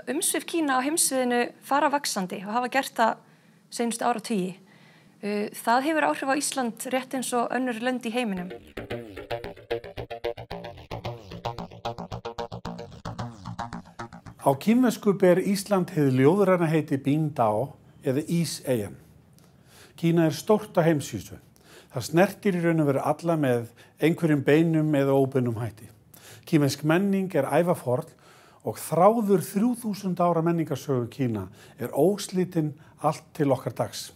Umsvif Kína á heimsviðinu fara vaxandi og hafa gert það seinustu áratugi. Það hefur áhrif á Ísland rétt eins og önnur lönd í heiminum. Á kínversku ber Ísland hið ljóðræna heiti Bingdao eða Íseyjan. Kína stórt á heimsvísu. Það snertir í raun og veru alla með einhverjum beinum eða óbeinum hætti. Kínversk menning ævaforn og þráður 3000 ára menningarsögu Kína óslitinn allt til okkar dags.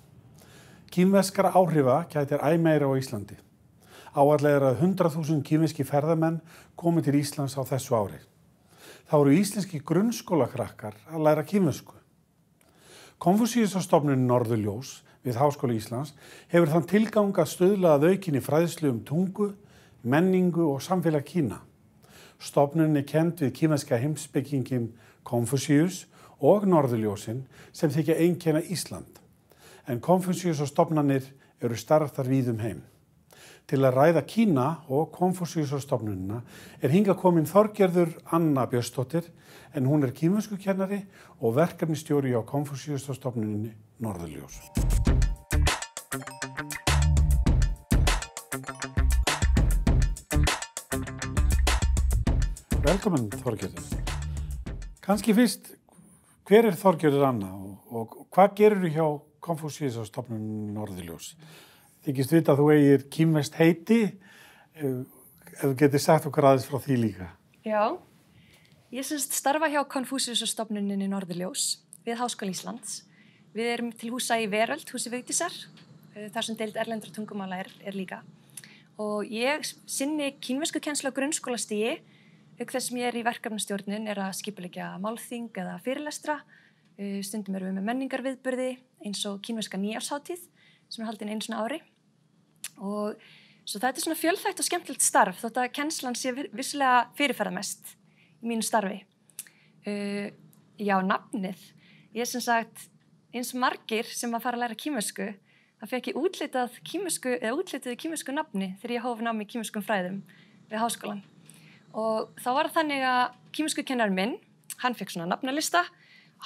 Kínverskra áhrifa gætir æ meira á Íslandi. Áætlega að 100.000 kínverski ferðamenn komi til Íslands á þessu ári. Þá eru íslenski grunnskólakrakkar að læra kínversku. Konfúsíusarstofnunin Norðurljós við Háskóla Íslands hefur þann tilgang að stuðla að aukinni fræðslu tungu, menningu og samfélag Kína. Stofnunin kennd við kínverska heimspekingin Konfúsíus og Norðurljósin sem þykja einkenna Ísland. En Konfúsíusarstofnanir eru starfar víðum heim. Til að ræða Kína og Konfúsíusarstofnunina hingað komin Þorgerður Anna Björnsdóttir en hún kínverskukennari og verkefnisstjóri á Konfúsíusarstofnuninni Norðurljós. Velkomin Þorgerður. Kannski fyrst, hver Þorgerður Anna og hvað gerirðu hjá Konfúsíusarstofnuninni Norðurljós? Þykist vita að þú eigir kínverskt heiti, ef þú getur sagt okkur aðeins frá því líka. Já, ég starfa hjá Konfúsíusarstofnuninni Norðurljós við Háskóla Íslands. Við erum til húsa í Veröld, húsi Vigdísar, þar sem deild erlendra tungumála líka. Og ég sinni kínverskukennslu á grunnskólastigi, auk þess sem ég í verkefnastjórnin að skipuleggja málþing eða fyrirlestra. Stundum erum við með menningarviðburði eins og kínverska nýárshátíð sem haldin einu svona ári. Og svo þetta svona fjölþætt og skemmtilegt starf, þótt að kennslan sé vissulega fyrirferðarmest í mínu starfi. Já, nafnið. Ég sagt, eins margir sem að fara að læra kínversku, það fékk ég útlituðu kínversku nafni þegar ég hóf nám í kínverskum fræðum við háskólan. Og þá var þannig að kínverskukennarinn minn, hann fékk svona nafnalista.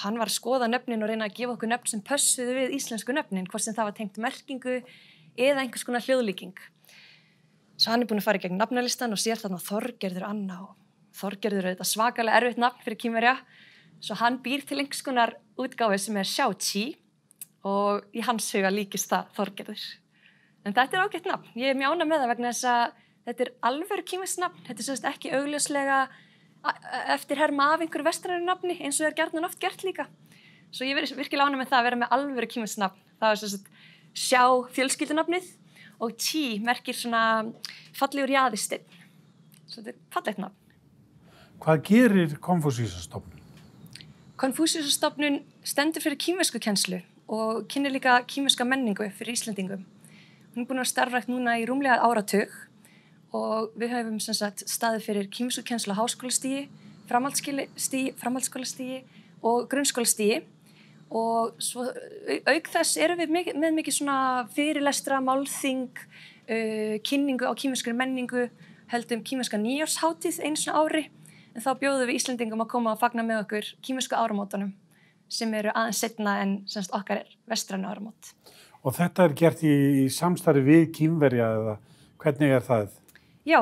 Hann var að skoða nöfnin og reyna að gefa okkur nöfn sem pössuðu við íslensku nöfnin, hvort sem það var tengt merkingu eða einhvers konar hljóðlíking. Svo hann búinn að fara í gegn nafnalistan og sér þarna Þorgerður Anna og Þorgerður þetta svakalega erfitt nafn fyrir Kínverja. Svo hann býr til einhvers konar útgáfu sem Xiaoqi og í hans huga líkist það Þorgerður. En þetta ágætt nafn. Ég mjög ánægð með það vegna þess að þetta alvöru kínverskt nafn. Þetta ekki augljóslega eftir herma af einhverju vestrænu nafni eins og gjarnan oft gert líka. Svo ég virkilega ánægð með það að vera með alvöru kínverskt nafn. Það Xiá fjölskyldunafnið og Qi merkir svona fallegur jaðarsteinn. Svo þetta fallegt nafn. Hvað gerir Konfúsíusarstofnun? Konfúsíusarstofnun stendur fyrir kínverskukennslu og kynnir líka kínverska menningu fyrir Íslendingum. Hún búin að starfrækt núna í rúmlega áratug. Og við höfum staðið fyrir kínverskukennslu á háskólastigi, framhaldsskólastigi og grunnskólastigi. Og svo auk þess erum við með mikið svona fyrirlestra, málþing, kynningu á kínverskri menningu, höldum kínverska nýárshátíð einu svona ári. En þá bjóðum við Íslendingum að koma og fagna með okkur kínversku áramótunum sem aðeins seinna en okkar vestrænu áramót. Og þetta gert í samstarfi við Kínverja eða hvernig það? Já,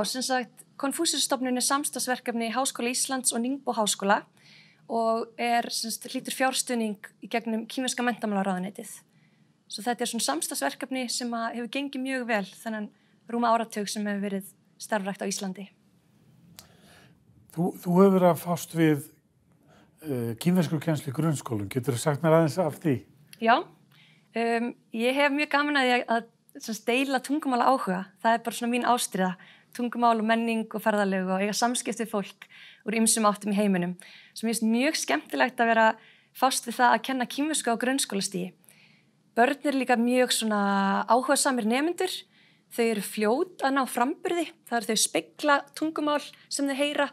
Konfúsíusarstofnun samstarfsverkefni Háskóla Íslands og Ningbo háskóla og hlýtur fjárstuðning í gegnum kínverska menntamálaráðuneytið. Svo þetta svona samstarfsverkefni sem hefur gengið mjög vel þennan rúma áratug sem hefur verið starfrækt á Íslandi. Þú hefur verið að fást við kínverskukennslu í grunnskólum. Geturðu sagt mér aðeins af því? Já, ég hef mjög gaman að deila tungumála áhuga. Það bara svona mín ástríða. Tungumál og menning og ferðalög og eiga samskipti við fólk úr ýmsum áttum í heiminum. Svo mér finnst mjög skemmtilegt að vera fást við það að kenna kínversku á grunnskólastigi. Börn líka mjög svona áhugasamir nemendur. Þau eru fljót að ná framburði. Það þau spegla tungumál sem þau heyra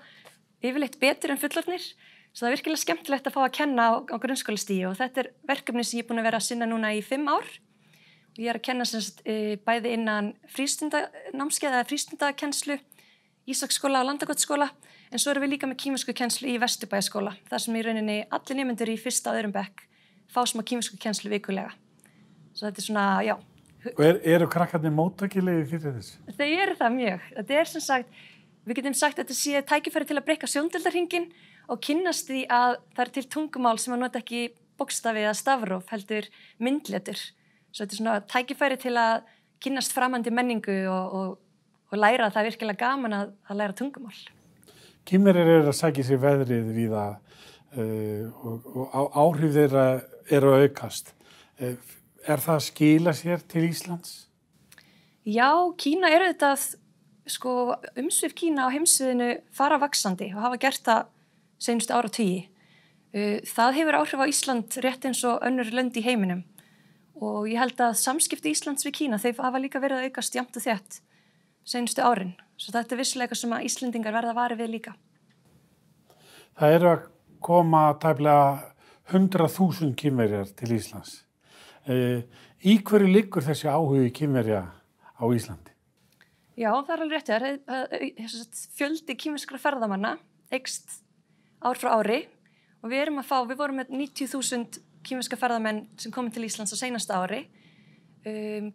yfirleitt betur en fullorðnir. Svo það virkilega skemmtilegt að fá að kenna á grunnskólastigi og þetta verkefni sem ég búin að vera að sinna núna í 5 ár. Ég að kenna bæði innan frístundanámskeið eða frístundakennslu Ísaksskóla og Landakotsskóla, en svo erum við líka með kínverskukennslu í Vesturbæjarskóla, þar sem í rauninni allir nemendur í 1. og 2. bekk fá smá kínverskukennslu vikulega. Svo þetta svona, já. Og eru krakkarnir móttækilegir fyrir þessu? Þau eru það mjög. Þetta er sem sagt, við getum sagt að þetta sé tækifæri til að breikka sjóndeildarhringinn og kynnast því að það er til tungumál sem að nota ekki bókstafi eða stafróf, heldur myndletur. Svo þetta er svona tækifæri til að kynnast framandi menningu og læra að það er virkilega gaman að læra tungumál. Kínverjar eru að sækja sér veðrið víða og áhrif þeirra eru að aukast. Er það að skila sér til Íslands? Já, Kína eru þetta umsvif Kína á heimsviðinu fara vaxandi og hafa gert það seinustu áratugi. Það hefur áhrif á Ísland rétt eins og önnur lönd í heiminum og ég held að samskipti Íslands við Kína, þau hafa líka verið að aukast jafnt og þétt seinustu árin. Svo þetta er vissulega eitthvað sem að Íslendingar verða að vara við líka. Það eru að koma tæplega 100.000 Kínverjar til Íslands. Í hverju liggur þessi áhugi Kínverja á Íslandi? Já, það er alveg rétt þér. Fjöldi kínverskra ferðamanna eykst ár frá ári og við vorum með 90.000 kínverska ferðamenn sem komið til Íslands á seinasta ári.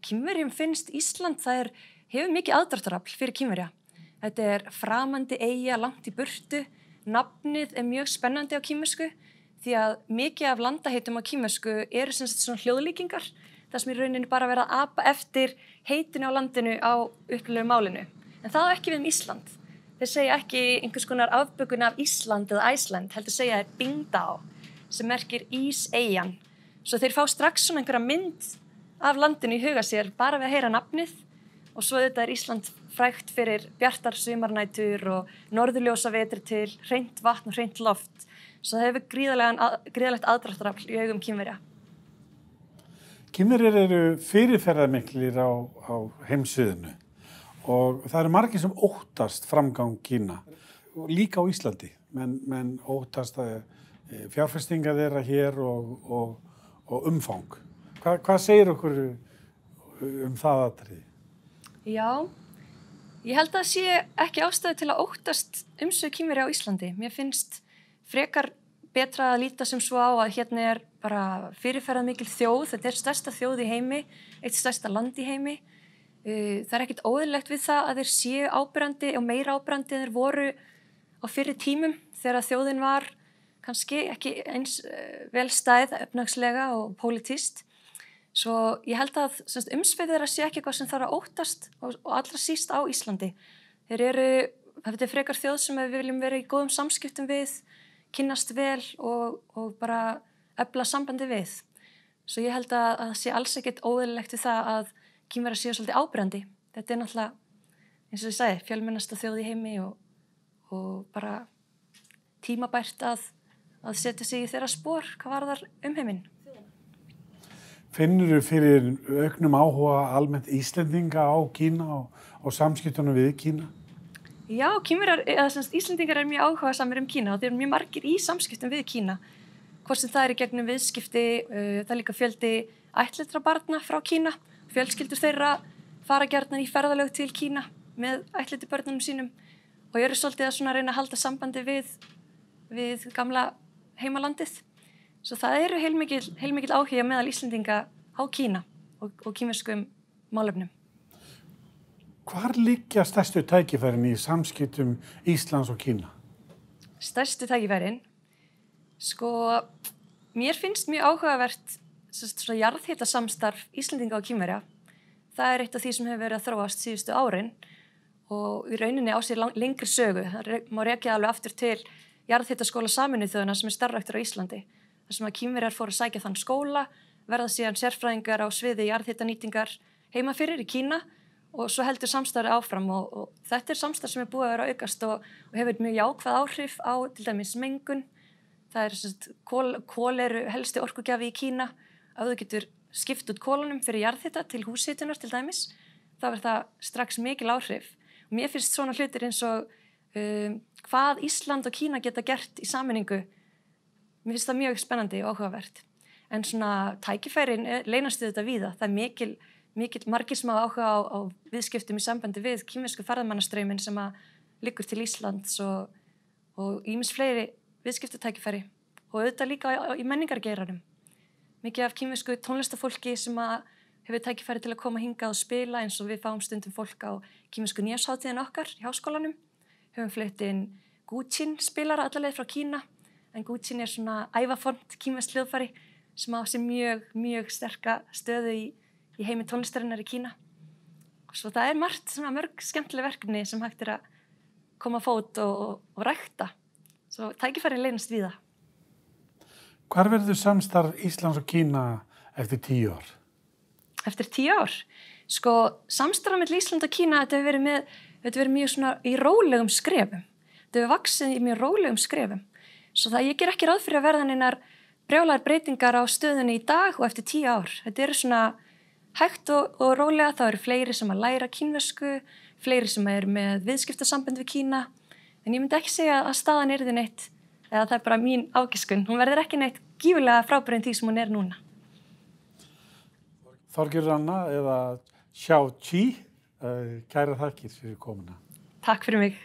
Kínverjum finnst Ísland, hefur mikið aðdráttarafl fyrir Kínverja. Þetta er framandi eyja langt í burtu, nafnið er mjög spennandi á kínversku því að mikið af landaheitum á kínversku eru sem sagt svona hljóðlíkingar, það sem í rauninni bara verið að apa eftir heitinu á landinu á upplögu málinu. En það á ekki við Ísland. Þeir segja ekki einhvers konar afbökun af Ísland eða Æsland, heldur segja þeir Bingdao, sem merkir Íseyjan. Svo þeir fá strax svona einhverja mynd af landinu í huga sér bara við að heyra nafnið og svo þetta er Ísland frægt fyrir bjartar sumarnætur og norðurljósa vetri til, hreint vatn og hreint loft. Svo það hefur gríðalegt aðdráttarafl í augum Kínverja. Kínverjar eru fyrirferðarmiklir á heimsviðinu og það eru margir sem óttast framgang Kína og líka á Íslandi, menn óttast fjárfestingar þeirra hér og umfang. Hvað segir okkur það atriði? Já, ég held að það sé ekki ástæðu til að óttast umsvif Kínverja á Íslandi. Mér finnst frekar betra að líta sem svo á að hérna er bara fyrirferðarmikil þjóð, þetta er stærsta þjóð í heimi, eitt stærsta land í heimi. Það er ekkert óeðlilegt við það að þeir séu áberandi og meira áberandi en þeir voru á fyrri tímum þegar þjóðin var kannski ekki eins vel stæð efnahagslega og pólitískt. Svo ég held að umsvif þeirra sé ekki eitthvað sem þarf að óttast og allra síst á Íslandi. Þetta er frekar þjóð sem við viljum vera í góðum samskiptum við, kynnast vel og bara efla sambandi við. Svo ég held að það sé alls ekkert óeðlilegt við það að Kínverjar séu svolítið áberandi. Þetta er náttúrulega, eins og ég sagði, fjölmennasta þjóð í heimi og bara tímabært að setja sig í þeirra spor hvað varðar umheiminn. Finnurðu fyrir auknum áhuga almennt Íslendinga á Kína og samskiptunum við Kína? Já, Íslendingar eru mjög áhugasamir Kína og þeir eru mjög margir í samskiptum við Kína. Hvort sem það er í gegnum viðskipti, það er líka fjöldi ættleiddra barna frá Kína. Fjölskyldur þeirra fara gjarnan í ferðalög til Kína með ættleiddu börnunum sínum og eru svolítið að reyna að halda sambandi við gamla heimalandið. Svo það eru heilmikil áhuga meðal Íslendinga á Kína og kínverskum málefnum. Hvar liggja stærstu tækifærin í samskiptum Íslands og Kína? Stærstu tækifærin? Mér finnst mjög áhugavert jarðhitasamstarf Íslendinga og Kínverja. Það er eitt af því sem hefur verið að þróast síðustu árin og í rauninni á sér lengri sögu. Það má rekja alveg aftur til jarðhitaskóla Sameinuðu þjóðanna sem er starfræktur á Íslandi. Þar sem að Kínverjar fóru að sækja þann skóla, verða síðan sérfræðingar á sviði jarðhitanýtingar heima fyrir í Kína og svo heldur samstarfið áfram og þetta er samstarf sem er búið að vera að aukast og hefur mjög jákvæð áhrif á til dæmis mengun. Það er kol eru helsti orkugjafi í Kína. Ef þú getur skipt út kolunum fyrir jarðhita til húshitunar til dæmis, þá er það strax mikil áhrif. Og mér finnst svona hlutir eins og hvað Ísland og Kína geta gert í sameiningu. Mér finnst það mjög spennandi og áhugavert. En svona tækifærin leynast þetta víða. Það er margir sem hafa áhuga á viðskiptum í sambandi við kínversku ferðamannastraumin sem að liggur til Íslands og ýmis fleiri viðskiptatækifæri og auðvitað líka í menningargeiranum. Mikið af kínversku tónlistafólki sem hefur tækifæri til að koma hingað og spila eins og við fáum stundum fólk á kínversku nýárshátíðin okkar í háskólanum. Höfum flutt inn Guqin spilara alla leið frá Kína, en Guqin svona ævafornt kínverskt hljóðfæri sem á sér mjög sterka stöðu í heimi tónlistarinnar í Kína. Svo það margt mörg skemmtileg verkefni sem hægt að koma á fót og rækta. Svo tækifærin leynast víða. Hvar verður samstarf Íslands og Kína eftir 10 ár? Eftir 10 ár? Sko, samstarf milli Íslands og Kína þetta hefur verið mjög svona í rólegum skrefum. Þetta hefur vaxið í mjög rólegum skrefum. Svo það ég ger ekki ráð fyrir að verða neinar brjálægar breytingar á stöðunni í dag og eftir 10 ár. Þetta svona hægt og rólega, það eru fleiri sem að læra kínversku, fleiri sem eru með viðskiptasamband við Kína, en ég myndi ekki segja að staðan yrði neitt, eða það bara mín ágiskun. Hún verður ekki neitt gífurlega frábærin því sem hún núna. Þorgerður Anna eða Xiao Qi, kærar þakkir fyrir komuna. Takk fyrir mig.